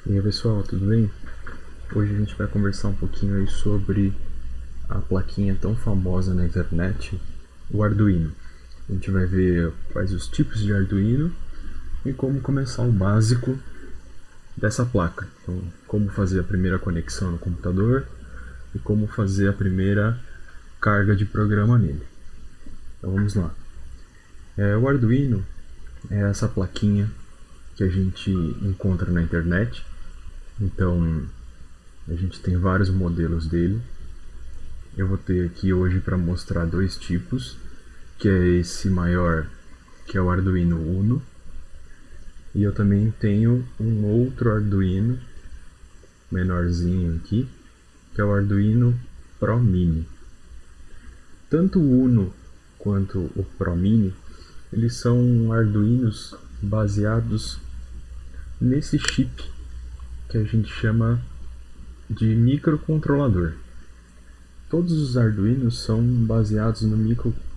E aí pessoal, tudo bem? Hoje a gente vai conversar um pouquinho aí sobre a plaquinha tão famosa na internet, o Arduino. A gente vai ver quais os tipos de Arduino e como começar o básico dessa placa. Então, como fazer a primeira conexão no computador e como fazer a primeira carga de programa nele. Então vamos lá. O Arduino é essa plaquinha que a gente encontra na internet. Então a gente tem vários modelos dele. Eu vou ter aqui hoje para mostrar dois tipos, que é esse maior, que é o Arduino Uno, e eu também tenho um outro Arduino menorzinho aqui, que é o Arduino Pro Mini. Tanto o Uno quanto o Pro Mini, eles são Arduinos baseados nesse chip que a gente chama de microcontrolador. Todos os Arduinos são baseados no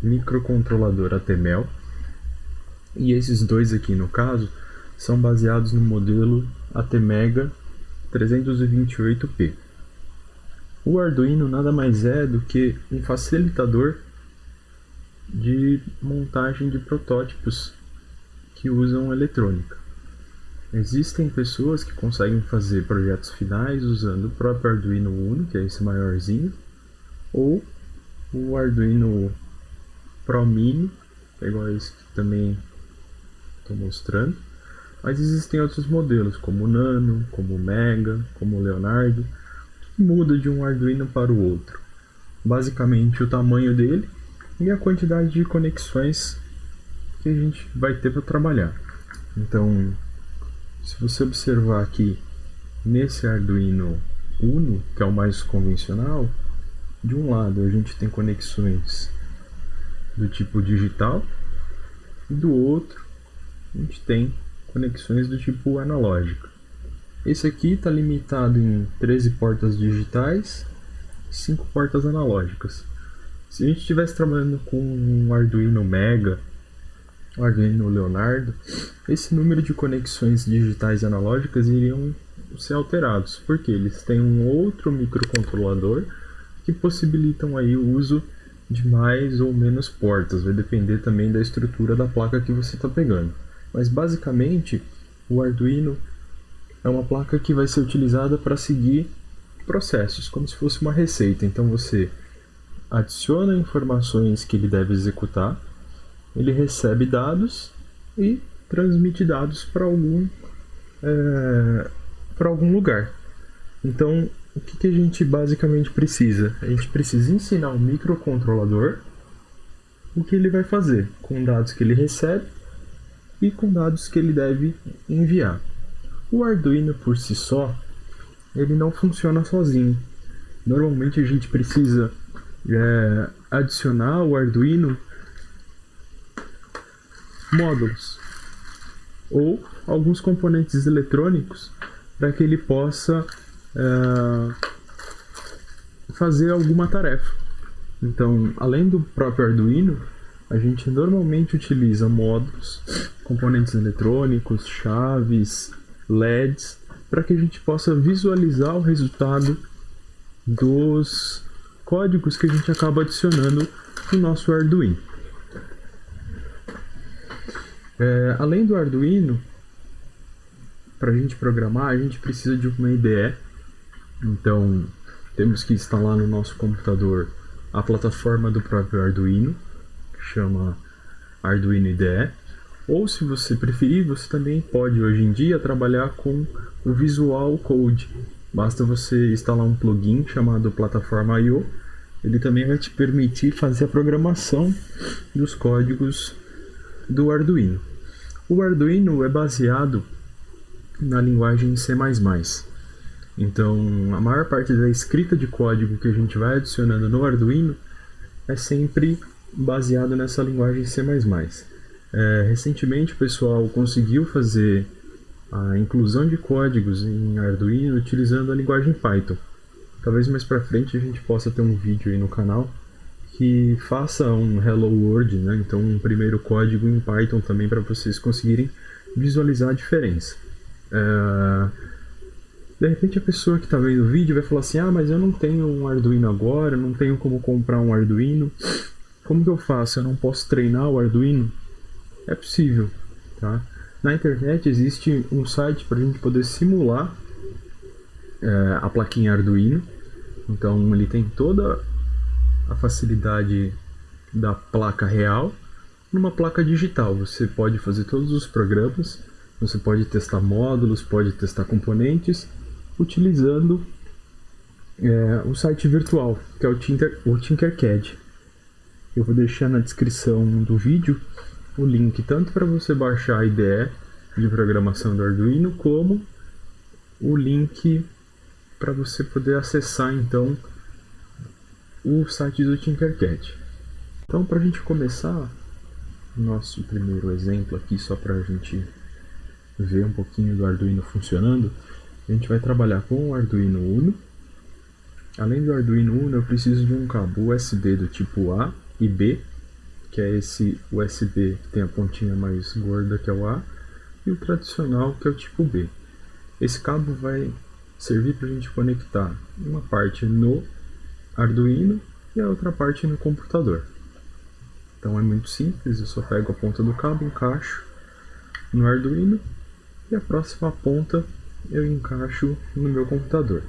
microcontrolador Atmel, e esses dois aqui no caso são baseados no modelo ATmega 328P. O Arduino nada mais é do que um facilitador de montagem de protótipos que usam eletrônica. Existem pessoas que conseguem fazer projetos finais usando o próprio Arduino Uno, que é esse maiorzinho, ou o Arduino Pro Mini, que é igual a esse que também estou mostrando. Mas existem outros modelos, como o Nano, como o Mega, como o Leonardo, que muda de um Arduino para o outro. Basicamente o tamanho dele e a quantidade de conexões que a gente vai ter para trabalhar. Então, se você observar aqui nesse Arduino Uno, que é o mais convencional, de um lado a gente tem conexões do tipo digital e do outro a gente tem conexões do tipo analógico. Esse aqui está limitado em 13 portas digitais e 5 portas analógicas. Se a gente estivesse trabalhando com um Arduino Mega, um Arduino Leonardo, esse número de conexões digitais e analógicas iriam ser alterados, porque eles têm um outro microcontrolador que possibilitam aí o uso de mais ou menos portas, vai depender também da estrutura da placa que você está pegando. Mas basicamente o Arduino é uma placa que vai ser utilizada para seguir processos, como se fosse uma receita. Então você adiciona informações que ele deve executar, ele recebe dados e transmite dados para algum lugar. Então, o que a gente basicamente precisa? A gente precisa ensinar o microcontrolador o que ele vai fazer com dados que ele recebe e com dados que ele deve enviar. O Arduino por si só, ele não funciona sozinho. Normalmente a gente precisa adicionar ao Arduino módulos ou alguns componentes eletrônicos para que ele possa fazer alguma tarefa. Então, além do próprio Arduino, a gente normalmente utiliza módulos, componentes eletrônicos, chaves, LEDs, para que a gente possa visualizar o resultado dos códigos que a gente acaba adicionando no nosso Arduino. Além do Arduino, para a gente programar, a gente precisa de uma IDE. Então, temos que instalar no nosso computador a plataforma do próprio Arduino, que chama Arduino IDE. Ou, se você preferir, você também pode, hoje em dia, trabalhar com o Visual Code. Basta você instalar um plugin chamado Plataforma I/O. Ele também vai te permitir fazer a programação dos códigos do Arduino. O Arduino é baseado na linguagem C++. Então, a maior parte da escrita de código que a gente vai adicionando no Arduino é sempre baseado nessa linguagem C++. Recentemente o pessoal conseguiu fazer a inclusão de códigos em Arduino utilizando a linguagem Python. Talvez mais pra frente a gente possa ter um vídeo aí no canal que faça um Hello World, né? Então um primeiro código em Python também para vocês conseguirem visualizar a diferença. De repente a pessoa que está vendo o vídeo vai falar assim, ah, mas eu não tenho um Arduino agora, não tenho como comprar um Arduino. Como que eu faço? Eu não posso treinar o Arduino? É possível, tá? Na internet existe um site para a gente poder simular a plaquinha Arduino. Então ele tem toda a facilidade da placa real numa placa digital. Você pode fazer todos os programas, você pode testar módulos, pode testar componentes utilizando o site virtual, que é o Tinkercad. Eu vou deixar na descrição do vídeo o link tanto para você baixar a IDE de programação do Arduino, como o link para você poder acessar então o site do Tinkercad. Então, para a gente começar nosso primeiro exemplo aqui, só para a gente ver um pouquinho do Arduino funcionando, a gente vai trabalhar com o Arduino Uno. Além do Arduino Uno, eu preciso de um cabo USB do tipo A e B, que é esse USB que tem a pontinha mais gorda, que é o A, e o tradicional, que é o tipo B. Esse cabo vai servir para a gente conectar uma parte no Arduino e a outra parte no computador. Então é muito simples, eu só pego a ponta do cabo, encaixo no Arduino e a próxima ponta eu encaixo no meu computador.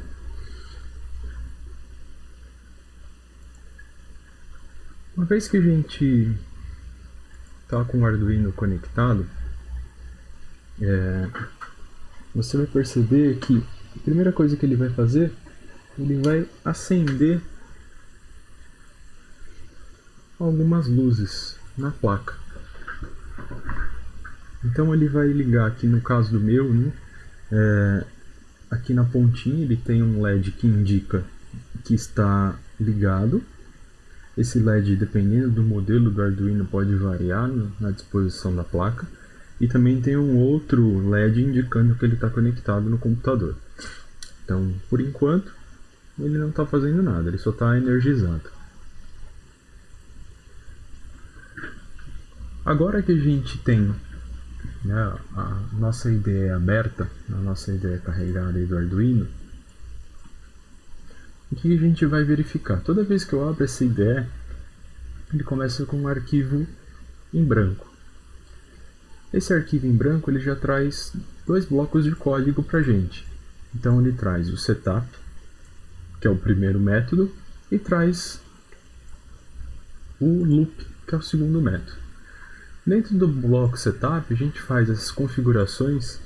Uma vez que a gente está com o Arduino conectado, você vai perceber que a primeira coisa que ele vai fazer, ele vai acender algumas luzes na placa. Então ele vai ligar aqui, no caso do meu, né, aqui na pontinha ele tem um LED que indica que está ligado. Esse LED, dependendo do modelo do Arduino, pode variar na disposição da placa. E também tem um outro LED indicando que ele está conectado no computador. Então, por enquanto, ele não está fazendo nada, ele só está energizado. Agora que a gente tem, né, a nossa IDE aberta, a nossa IDE carregada aí do Arduino, o que a gente vai verificar? Toda vez que eu abro essa IDE, ele começa com um arquivo em branco. Esse arquivo em branco ele já traz dois blocos de código para a gente. Então ele traz o setup, que é o primeiro método, e traz o loop, que é o segundo método. Dentro do bloco setup, a gente faz essas configurações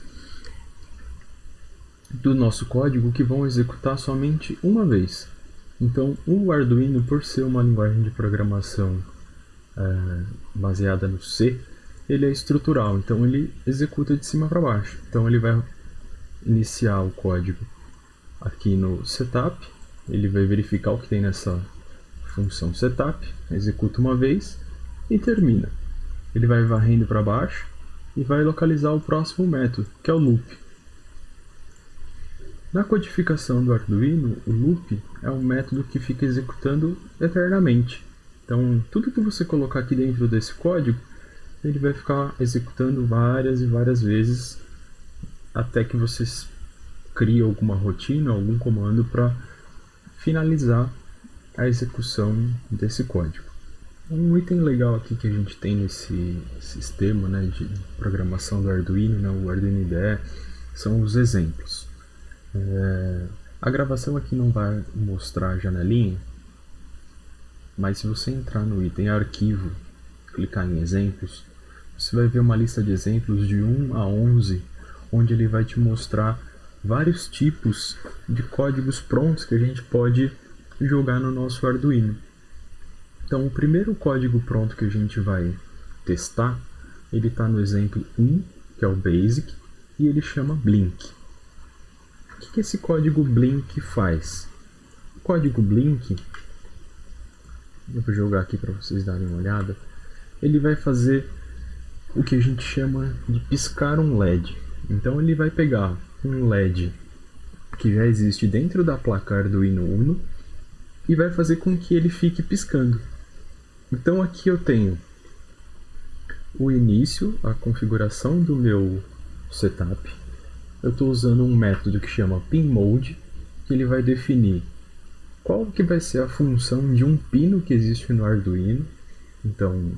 do nosso código que vão executar somente uma vez. Então, o Arduino, por ser uma linguagem de programação baseada no C, ele é estrutural, então ele executa de cima para baixo. Então, ele vai iniciar o código aqui no setup, ele vai verificar o que tem nessa função setup, executa uma vez e termina. Ele vai varrendo para baixo e vai localizar o próximo método, que é o loop. Na codificação do Arduino, o loop é um método que fica executando eternamente. Então, tudo que você colocar aqui dentro desse código, ele vai ficar executando várias e várias vezes até que você crie alguma rotina, algum comando para finalizar a execução desse código. Um item legal aqui que a gente tem nesse sistema, né, de programação do Arduino, né, o Arduino IDE, são os exemplos. A gravação aqui não vai mostrar a janelinha, mas se você entrar no item arquivo, clicar em exemplos, você vai ver uma lista de exemplos de 1 a 11, onde ele vai te mostrar vários tipos de códigos prontos que a gente pode jogar no nosso Arduino. Então, o primeiro código pronto que a gente vai testar, ele está no exemplo 1, que é o Basic, e ele chama Blink. O que esse código Blink faz? O código Blink, eu vou jogar aqui para vocês darem uma olhada, ele vai fazer o que a gente chama de piscar um LED. Então ele vai pegar um LED que já existe dentro da placa Arduino Uno e vai fazer com que ele fique piscando. Então aqui eu tenho o início, a configuração do meu setup. eu estou usando um método que chama pinMode, que ele vai definir qual que vai ser a função de um pino que existe no Arduino. Então,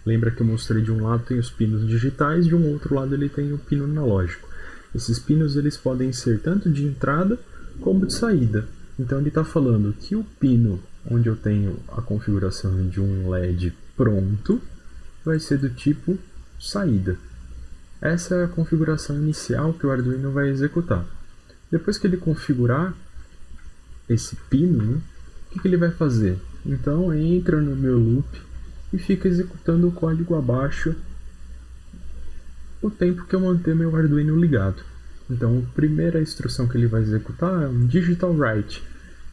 lembra que eu mostrei de um lado tem os pinos digitais, de um outro lado ele tem o pino analógico. Esses pinos eles podem ser tanto de entrada como de saída. Então ele está falando que o pino onde eu tenho a configuração de um LED pronto vai ser do tipo saída. Essa é a configuração inicial que o Arduino vai executar. Depois que ele configurar esse pino, né, o que ele vai fazer? Então entra no meu loop e fica executando o código abaixo o tempo que eu manter meu Arduino ligado. Então a primeira instrução que ele vai executar é um digital write.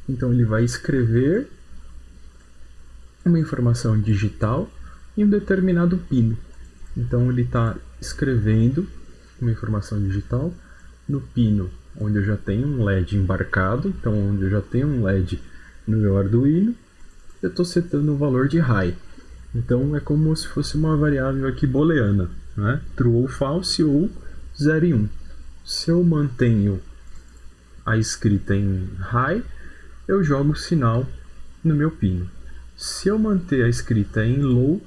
Então ele vai escrever uma informação digital em um determinado pino. Então ele está escrevendo uma informação digital no pino onde eu já tenho um LED embarcado, então onde eu já tenho um LED no meu Arduino, eu estou setando o valor de high. Então é como se fosse uma variável aqui booleana, né? True ou false ou 0 e 1. Se eu mantenho a escrita em high, eu jogo o sinal no meu pino. Se eu manter a escrita em low,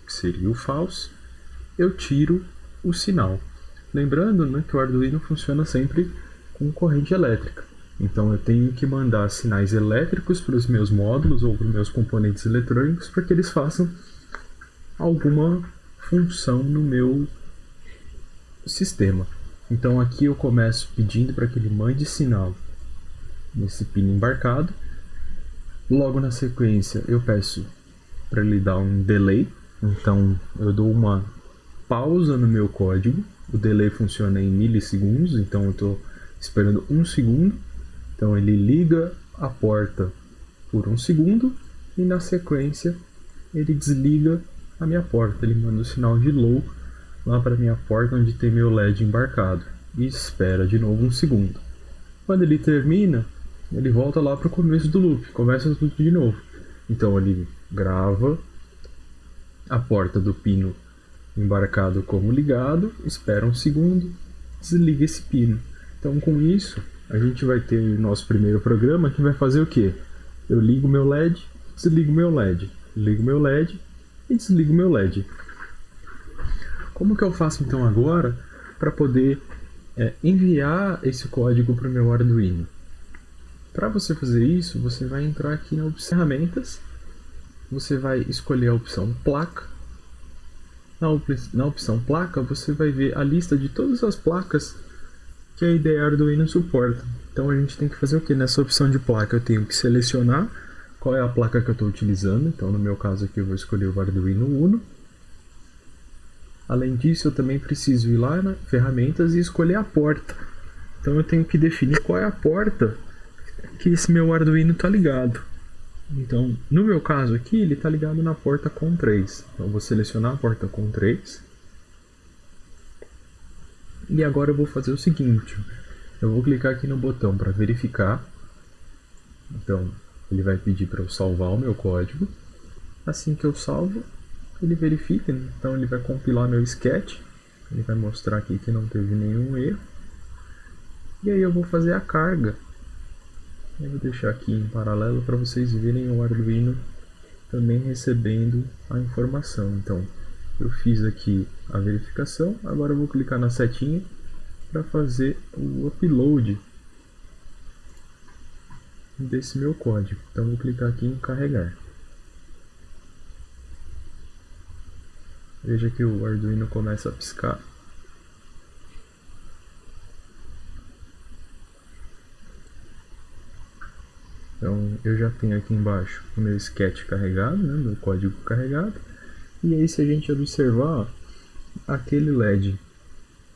que seria o false, eu tiro o sinal. Lembrando, né, que o Arduino funciona sempre com corrente elétrica. Então eu tenho que mandar sinais elétricos para os meus módulos ou para os meus componentes eletrônicos para que eles façam alguma função no meu sistema. Então aqui eu começo pedindo para que ele mande sinal nesse pino embarcado. Logo na sequência eu peço para ele dar um delay. Então eu dou uma pausa no meu código. O delay funciona em milissegundos, então eu estou esperando 1 segundo. Então ele liga a porta por 1 segundo e na sequência ele desliga a minha porta. Ele manda o sinal de low lá para a minha porta onde tem meu LED embarcado e espera de novo 1 segundo. Quando ele termina, ele volta lá para o começo do loop, começa tudo de novo. Então ele grava a porta do pino embarcado como ligado, espera 1 segundo, desliga esse pino. Então com isso a gente vai ter o nosso primeiro programa que vai fazer o que? Eu ligo meu LED, desligo meu LED, ligo meu LED e desligo meu LED. Como que eu faço então agora para poder enviar esse código para o meu Arduino? Para você fazer isso, você vai entrar aqui na opção ferramentas, você vai escolher a opção placa. Na opção placa, você vai ver a lista de todas as placas que a IDE Arduino suporta. Então a gente tem que fazer o que? Nessa opção de placa eu tenho que selecionar qual é a placa que eu estou utilizando. Então no meu caso aqui eu vou escolher o Arduino Uno. Além disso eu também preciso ir lá na ferramentas e escolher a porta. Então eu tenho que definir qual é a porta que esse meu Arduino está ligado. Então, no meu caso aqui, ele está ligado na porta COM3. Então, eu vou selecionar a porta COM3. E agora eu vou fazer o seguinte. Eu vou clicar aqui no botão para verificar. Então, ele vai pedir para eu salvar o meu código. Assim que eu salvo, ele verifica. Então, ele vai compilar meu sketch. Ele vai mostrar aqui que não teve nenhum erro. E aí eu vou fazer a carga. Eu vou deixar aqui em paralelo para vocês verem o Arduino também recebendo a informação. Então, eu fiz aqui a verificação, agora eu vou clicar na setinha para fazer o upload desse meu código. Então, eu vou clicar aqui em carregar. Veja que o Arduino começa a piscar. Então eu já tenho aqui embaixo o meu sketch carregado, né, meu código carregado. E aí se a gente observar, aquele LED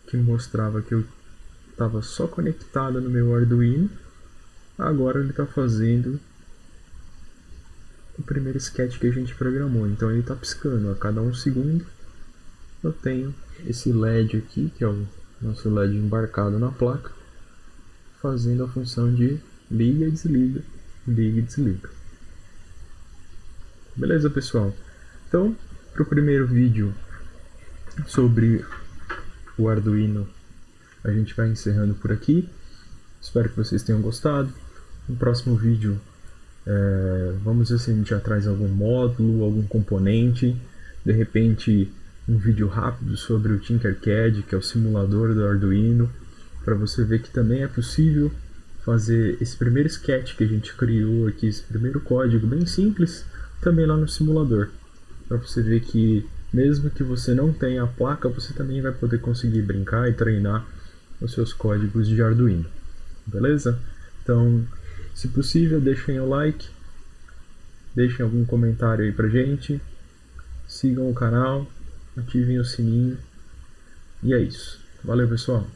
que mostrava que eu estava só conectado no meu Arduino, agora ele está fazendo o primeiro sketch que a gente programou. Então ele está piscando a cada 1 segundo. Eu tenho esse LED aqui, que é o nosso LED embarcado na placa, fazendo a função de liga e desliga. Liga e desliga. Beleza, pessoal? Então, para o primeiro vídeo sobre o Arduino a gente vai encerrando por aqui. Espero que vocês tenham gostado. No próximo vídeo, vamos ver se a gente já traz algum módulo, algum componente, de repente um vídeo rápido sobre o Tinkercad, que é o simulador do Arduino, para você ver que também é possível fazer esse primeiro sketch que a gente criou aqui, esse primeiro código bem simples, também lá no simulador, para você ver que mesmo que você não tenha a placa, você também vai poder conseguir brincar e treinar os seus códigos de Arduino, beleza? Então, se possível, deixem o like, deixem algum comentário aí pra gente, sigam o canal, ativem o sininho, e é isso. Valeu, pessoal!